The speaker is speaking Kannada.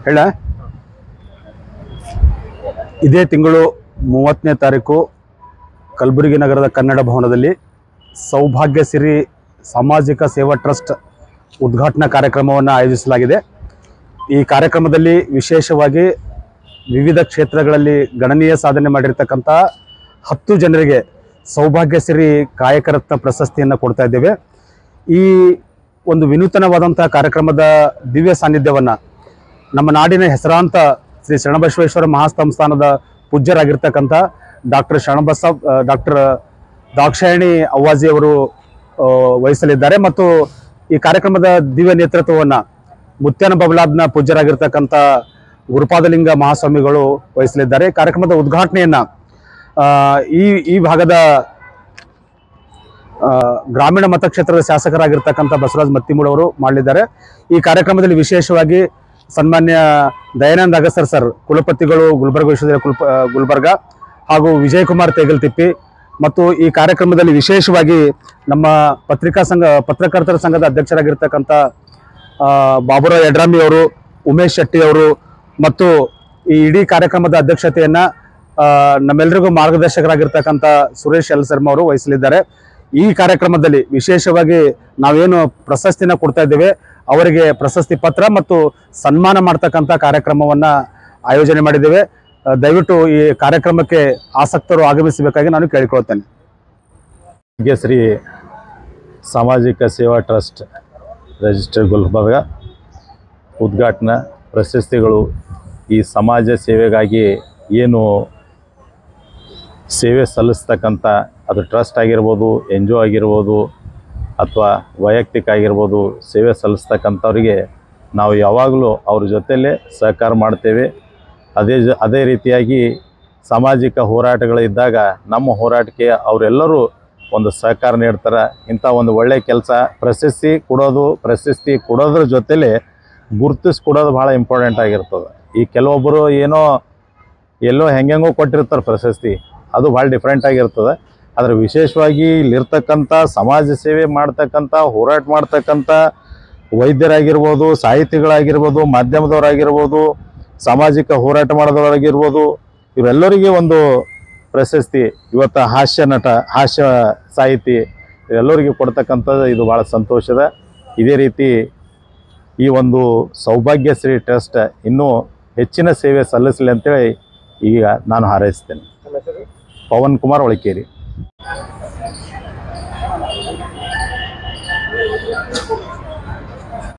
ಹೇಳ ಇದೇ ತಿಂಗಳು 30ನೇ ತಾರೀಕು ಕಲಬುರಗಿ ನಗರದ ಕನ್ನಡ ಭವನದಲ್ಲಿ ಸೌಭಾಗ್ಯ ಸಿರಿ ಸಾಮಾಜಿಕ ಸೇವಾ ಟ್ರಸ್ಟ್ ಉದ್ಘಾಟನಾ ಕಾರ್ಯಕ್ರಮವನ್ನು ಆಯೋಜಿಸಲಾಗಿದೆ. ಈ ಕಾರ್ಯಕ್ರಮದಲ್ಲಿ ವಿಶೇಷವಾಗಿ ವಿವಿಧ ಕ್ಷೇತ್ರಗಳಲ್ಲಿ ಗಣನೀಯ ಸಾಧನೆ ಮಾಡಿರ್ತಕ್ಕಂಥ 10 ಜನರಿಗೆ ಸೌಭಾಗ್ಯ ಸಿರಿ ಕಾಯಕ ರತ್ನ ಪ್ರಶಸ್ತಿಯನ್ನು ಕೊಡ್ತಾ ಇದ್ದೇವೆ. ಈ ಒಂದು ವಿನೂತನವಾದಂಥ ಕಾರ್ಯಕ್ರಮದ ದಿವ್ಯ ಸಾನ್ನಿಧ್ಯವನ್ನು ನಮ್ಮ ನಾಡಿನ ಹೆಸರಾಂತ ಶ್ರೀ ಶರಣಬಸವೇಶ್ವರ ಮಹಾಸಂಸ್ಥಾನದ ಪೂಜ್ಯರಾಗಿರ್ತಕ್ಕಂಥ ಡಾಕ್ಟರ್ ದಾಕ್ಷಾಯಣಿ ಅವ್ವಾಜಿ ಅವರು ವಹಿಸಲಿದ್ದಾರೆ. ಮತ್ತು ಈ ಕಾರ್ಯಕ್ರಮದ ದಿವ್ಯ ನೇತೃತ್ವವನ್ನು ಮುತ್ಯಾನ ಬಬಲಾದ್ನ ಪೂಜ್ಯರಾಗಿರ್ತಕ್ಕಂಥ ಗುರುಪಾದಲಿಂಗ ಮಹಾಸ್ವಾಮಿಗಳು ವಹಿಸಲಿದ್ದಾರೆ. ಕಾರ್ಯಕ್ರಮದ ಉದ್ಘಾಟನೆಯನ್ನು ಈ ಭಾಗದ ಗ್ರಾಮೀಣ ಮತಕ್ಷೇತ್ರದ ಶಾಸಕರಾಗಿರ್ತಕ್ಕಂಥ ಬಸವರಾಜ್ ಮತ್ತಿಮೂಡ್ ಅವರು ಮಾಡಲಿದ್ದಾರೆ. ಈ ಕಾರ್ಯಕ್ರಮದಲ್ಲಿ ವಿಶೇಷವಾಗಿ ಸನ್ಮಾನ್ಯ ದಯಾನಂದ ಅಗಸರ್ ಸರ್ ಕುಲಪತಿಗಳು ಗುಲ್ಬರ್ಗ ವಿಶ್ವವಿದ್ಯಾಲಯ ಗುಲ್ಬರ್ಗ ಹಾಗೂ ವಿಜಯಕುಮಾರ್ ತೇಗಲ್ತಿಪ್ಪಿ ಮತ್ತು ಈ ಕಾರ್ಯಕ್ರಮದಲ್ಲಿ ವಿಶೇಷವಾಗಿ ನಮ್ಮ ಪತ್ರಕರ್ತರ ಸಂಘದ ಅಧ್ಯಕ್ಷರಾಗಿರ್ತಕ್ಕಂಥ ಬಾಬುರಾವ್ ಯಡ್ರಾಮಿ ಅವರು, ಉಮೇಶ್ ಶೆಟ್ಟಿ ಅವರು ಮತ್ತು ಈ ಇಡೀ ಕಾರ್ಯಕ್ರಮದ ಅಧ್ಯಕ್ಷತೆಯನ್ನು ನಮ್ಮೆಲ್ಲರಿಗೂ ಮಾರ್ಗದರ್ಶಕರಾಗಿರ್ತಕ್ಕಂಥ ಸುರೇಶ್ ಎಲ್ ಶರ್ಮಾ ಅವರು ವಹಿಸಲಿದ್ದಾರೆ. ಈ ಕಾರ್ಯಕ್ರಮದಲ್ಲಿ ವಿಶೇಷವಾಗಿ ನಾವೇನು ಪ್ರಶಸ್ತಿನ ಕೊಡ್ತಾ ಇದ್ದೇವೆ ಅವರಿಗೆ ಪ್ರಶಸ್ತಿ ಪತ್ರ ಮತ್ತು ಸನ್ಮಾನ ಮಾಡ್ತಕ್ಕಂಥ ಕಾರ್ಯಕ್ರಮವನ್ನು ಆಯೋಜನೆ ಮಾಡಿದ್ದೇವೆ. ದಯವಿಟ್ಟು ಈ ಕಾರ್ಯಕ್ರಮಕ್ಕೆ ಆಸಕ್ತರು ಆಗಮಿಸಬೇಕಾಗಿ ನಾನು ಕೇಳಿಕೊಳ್ತೇನೆ. ಶ್ರೀ ಸಾಮಾಜಿಕ ಸೇವಾ ಟ್ರಸ್ಟ್ ರಿಜಿಸ್ಟರ್ ಗುಲ್ಬರ್ಗ ಉದ್ಘಾಟನಾ ಪ್ರಶಸ್ತಿಗಳು ಈ ಸಮಾಜ ಸೇವೆಗಾಗಿ ಏನು ಸೇವೆ ಸಲ್ಲಿಸ್ತಕ್ಕಂಥ ಅದು ಟ್ರಸ್ಟ್ ಆಗಿರ್ಬೋದು, NGO ಆಗಿರ್ಬೋದು ಅಥವಾ ವೈಯಕ್ತಿಕ ಆಗಿರ್ಬೋದು, ಸೇವೆ ಸಲ್ಲಿಸ್ತಕ್ಕಂಥವ್ರಿಗೆ ನಾವು ಯಾವಾಗಲೂ ಅವ್ರ ಜೊತೆಯಲ್ಲೇ ಸಹಕಾರ ಮಾಡ್ತೇವೆ. ಅದೇ ರೀತಿಯಾಗಿ ಸಾಮಾಜಿಕ ಹೋರಾಟಗಳಿದ್ದಾಗ ನಮ್ಮ ಹೋರಾಟಕ್ಕೆ ಅವರೆಲ್ಲರೂ ಒಂದು ಸಹಕಾರ ನೀಡ್ತಾರೆ. ಇಂಥ ಒಂದು ಒಳ್ಳೆಯ ಕೆಲಸ ಪ್ರಶಸ್ತಿ ಕೊಡೋದ್ರ ಜೊತೆಲೇ ಗುರುತಿಸ್ಕೊಡೋದು ಭಾಳ ಇಂಪಾರ್ಟೆಂಟ್ ಆಗಿರ್ತದೆ. ಈ ಕೆಲವೊಬ್ಬರು ಎಲ್ಲೋ ಹೆಂಗೆಂಗೋ ಕೊಟ್ಟಿರ್ತಾರೆ ಪ್ರಶಸ್ತಿ, ಅದು ಭಾಳ ಡಿಫ್ರೆಂಟ್ ಆಗಿರ್ತದೆ. ಆದರೆ ವಿಶೇಷವಾಗಿ ಇಲ್ಲಿರ್ತಕ್ಕಂಥ ಸಮಾಜ ಸೇವೆ ಮಾಡ್ತಕ್ಕಂಥ ಹೋರಾಟ ಮಾಡ್ತಕ್ಕಂಥ ವೈದ್ಯರಾಗಿರ್ಬೋದು, ಸಾಹಿತಿಗಳಾಗಿರ್ಬೋದು, ಮಾಧ್ಯಮದವರಾಗಿರ್ಬೋದು, ಸಾಮಾಜಿಕ ಹೋರಾಟ ಮಾಡೋದವರಾಗಿರ್ಬೋದು, ಇವರೆಲ್ಲರಿಗೆ ಒಂದು ಪ್ರಶಸ್ತಿ ಇವತ್ತು ಹಾಸ್ಯ ನಟ, ಹಾಸ್ಯ ಸಾಹಿತಿ ಎಲ್ಲರಿಗೆ ಕೊಡ್ತಕ್ಕಂಥದ್ದು ಇದು ಭಾಳ ಸಂತೋಷದ. ಇದೇ ರೀತಿ ಈ ಒಂದು ಸೌಭಾಗ್ಯ ಶ್ರೀ ಟ್ರಸ್ಟ್ ಇನ್ನೂ ಹೆಚ್ಚಿನ ಸೇವೆ ಸಲ್ಲಿಸಲಿ ಅಂತೇಳಿ ಈಗ ನಾನು ಹಾರೈಸ್ತೇನೆ. ಪವನ್ ಕುಮಾರ್ ಒಳಕೇರಿ.